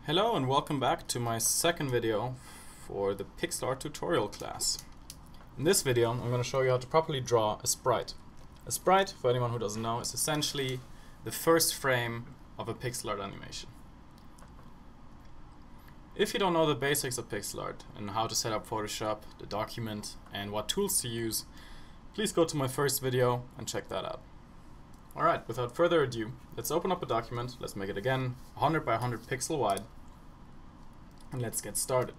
Hello and welcome back to my second video for the pixel art tutorial class. In this video I'm going to show you how to properly draw a sprite. A sprite, for anyone who doesn't know, is essentially the first frame of a pixel art animation. If you don't know the basics of pixel art and how to set up Photoshop, the document, and what tools to use, please go to my first video and check that out. Alright, without further ado, let's open up a document. Let's make it again 100 by 100 pixel wide. And let's get started.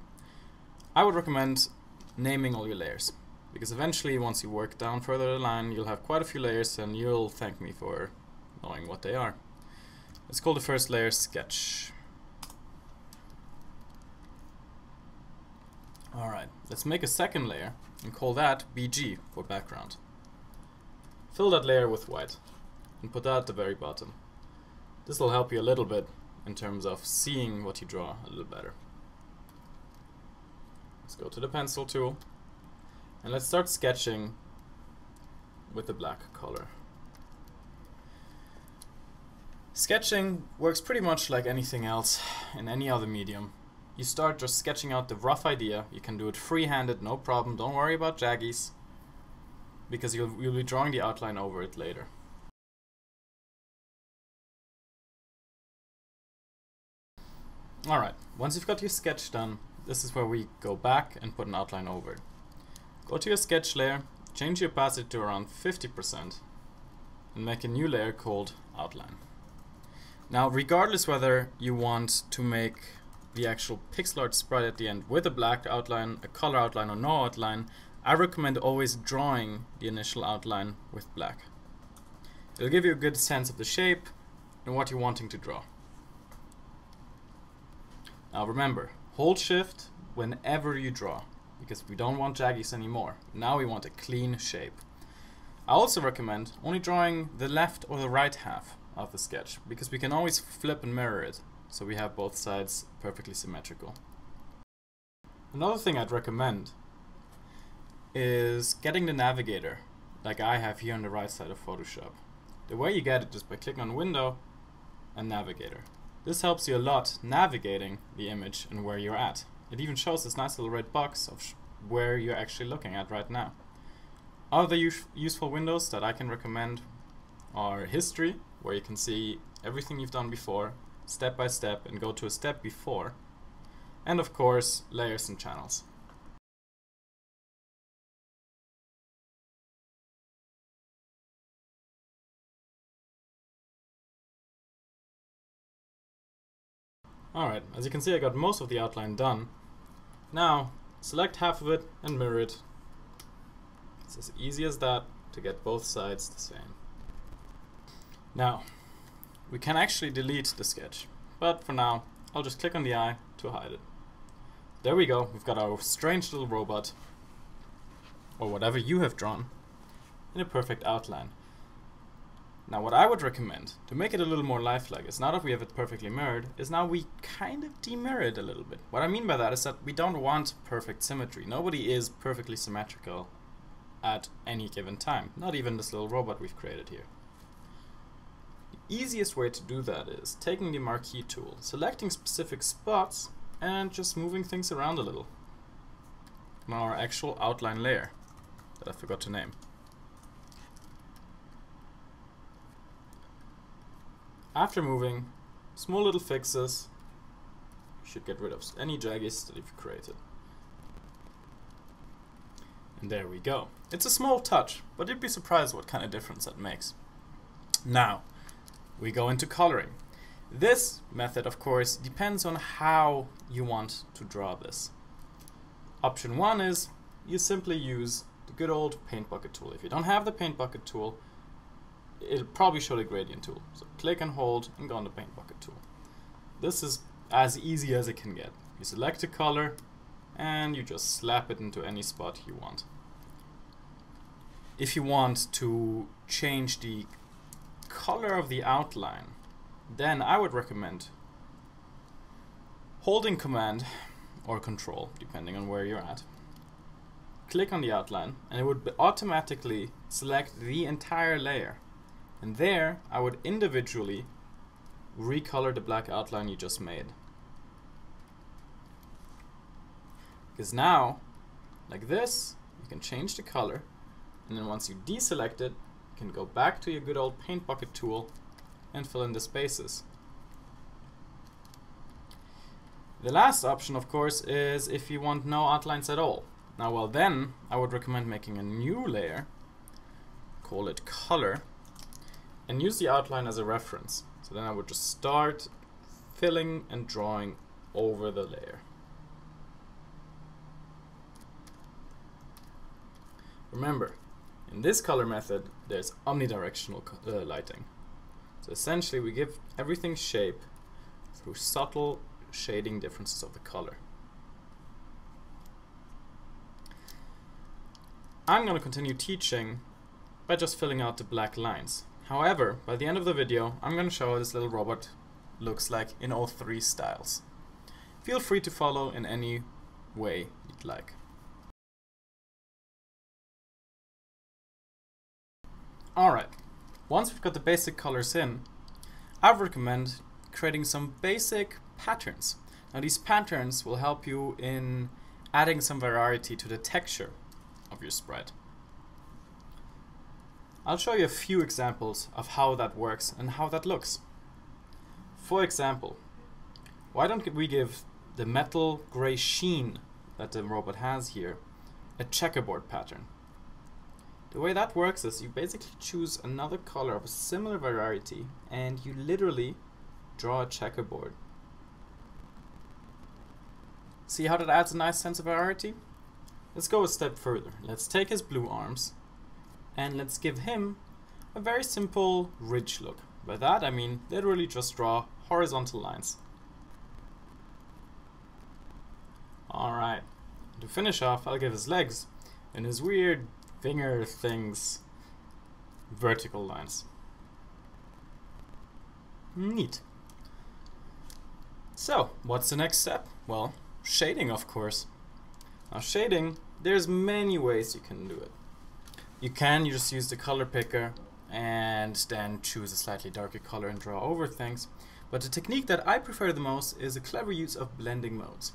I would recommend naming all your layers, because eventually once you work down further the line you'll have quite a few layers and you'll thank me for knowing what they are. Let's call the first layer Sketch. Alright, let's make a second layer and call that BG for background. Fill that layer with white and put that at the very bottom. This will help you a little bit in terms of seeing what you draw a little better. Let's go to the pencil tool and let's start sketching with the black color. Sketching works pretty much like anything else in any other medium. You start just sketching out the rough idea. You can do it free-handed, no problem. Don't worry about jaggies, because you'll be drawing the outline over it later. Alright, once you've got your sketch done, this is where we go back and put an outline over it. Go to your sketch layer, change the opacity to around 50%, and make a new layer called Outline. Now, regardless whether you want to make the actual pixel art sprite at the end with a black outline, a color outline, or no outline, I recommend always drawing the initial outline with black. It'll give you a good sense of the shape and what you're wanting to draw. Now remember, hold shift whenever you draw, because we don't want jaggies anymore. Now we want a clean shape. I also recommend only drawing the left or the right half of the sketch, because we can always flip and mirror it, so we have both sides perfectly symmetrical. Another thing I'd recommend is getting the navigator, like I have here on the right side of Photoshop. The way you get it is by clicking on Window and Navigator. This helps you a lot navigating the image and where you're at. It even shows this nice little red box of where you're actually looking at right now. Other useful windows that I can recommend are History, where you can see everything you've done before, step by step, and go to a step before. And of course, Layers and Channels. Alright, as you can see I got most of the outline done. Now, select half of it and mirror it. It's as easy as that to get both sides the same. Now, we can actually delete the sketch, but for now, I'll just click on the eye to hide it. There we go, we've got our strange little robot, or whatever you have drawn, in a perfect outline. Now what I would recommend, to make it a little more lifelike, is now that we have it perfectly mirrored, is now we kind of demirror it a little bit. What I mean by that is that we don't want perfect symmetry. Nobody is perfectly symmetrical at any given time, not even this little robot we've created here. The easiest way to do that is taking the marquee tool, selecting specific spots, and just moving things around a little on our actual outline layer that I forgot to name. After moving, small little fixes, you should get rid of any jaggies that you've created. And there we go. It's a small touch, but you'd be surprised what kind of difference that makes. Now, we go into coloring. This method, of course, depends on how you want to draw this. Option 1 is you simply use the good old paint bucket tool. If you don't have the paint bucket tool, it'll probably show the gradient tool. So click and hold and go on the paint bucket tool. This is as easy as it can get. You select a color and you just slap it into any spot you want. If you want to change the color of the outline, then I would recommend holding Command or Control, depending on where you're at. Click on the outline and it would automatically select the entire layer. And there I would individually recolor the black outline you just made. Because now, like this, you can change the color, and then once you deselect it, you can go back to your good old paint bucket tool and fill in the spaces. The last option, of course, is if you want no outlines at all. Now, well, then I would recommend making a new layer, call it color, and use the outline as a reference. So then I would just start filling and drawing over the layer. Remember, in this color method, there's omnidirectional lighting. So essentially, we give everything shape through subtle shading differences of the color. I'm going to continue teaching by just filling out the black lines. However, by the end of the video, I'm going to show how this little robot looks like in all three styles. Feel free to follow in any way you'd like. Alright, once we've got the basic colors in, I would recommend creating some basic patterns. Now these patterns will help you in adding some variety to the texture of your sprite. I'll show you a few examples of how that works and how that looks. For example, why don't we give the metal gray sheen that the robot has here a checkerboard pattern? The way that works is you basically choose another color of a similar variety and you literally draw a checkerboard. See how that adds a nice sense of variety? Let's go a step further. Let's take his blue arms and let's give him a very simple ridge look. By that I mean literally just draw horizontal lines. Alright, to finish off, I'll give his legs and his weird finger things vertical lines. Neat. So, what's the next step? Well, shading, of course. Now shading, there's many ways you can do it. You just use the color picker and then choose a slightly darker color and draw over things. But the technique that I prefer the most is a clever use of blending modes.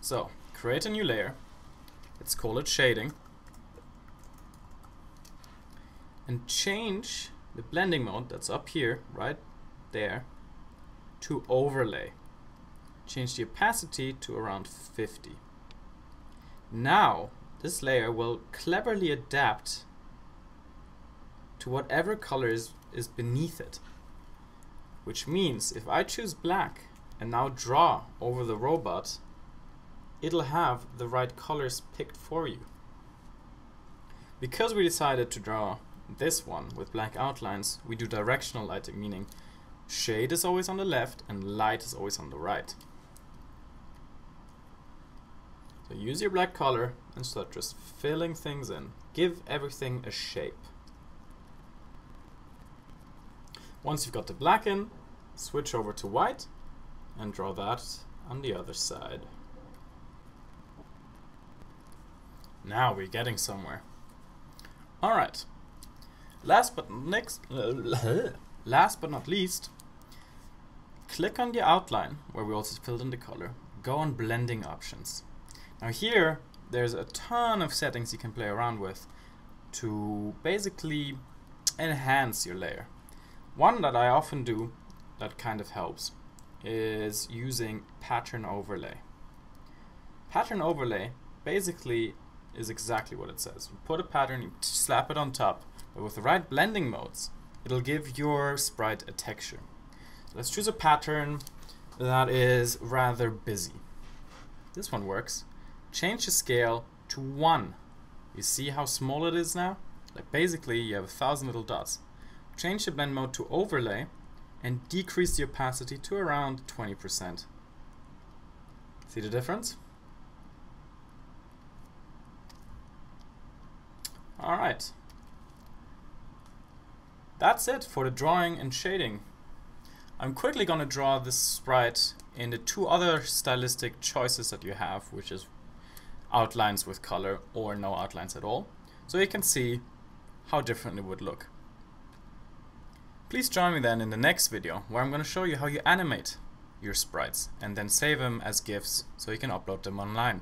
So, create a new layer. Let's call it shading. And change the blending mode that's up here, right there, to overlay. Change the opacity to around 50. Now, this layer will cleverly adapt to whatever color is beneath it. Which means if I choose black and now draw over the robot, it'll have the right colors picked for you. Because we decided to draw this one with black outlines, we do directional lighting, meaning shade is always on the left and light is always on the right. So use your black color and start just filling things in. Give everything a shape. Once you've got the black in, switch over to white and draw that on the other side. Now we're getting somewhere. Alright. Last but not least, click on the outline where we also filled in the color. Go on blending options. Now here, there's a ton of settings you can play around with to basically enhance your layer. One that I often do that kind of helps is using pattern overlay. Pattern overlay basically is exactly what it says. You put a pattern, you slap it on top, but with the right blending modes, it'll give your sprite a texture. So let's choose a pattern that is rather busy. This one works. Change the scale to 1. You see how small it is now? Like basically you have 1,000 little dots. Change the blend mode to overlay and decrease the opacity to around 20%. See the difference? Alright. That's it for the drawing and shading. I'm quickly going to draw this sprite in the two other stylistic choices that you have, which is outlines with color or no outlines at all, so you can see how different it would look. Please join me then in the next video where I'm going to show you how you animate your sprites and then save them as GIFs so you can upload them online.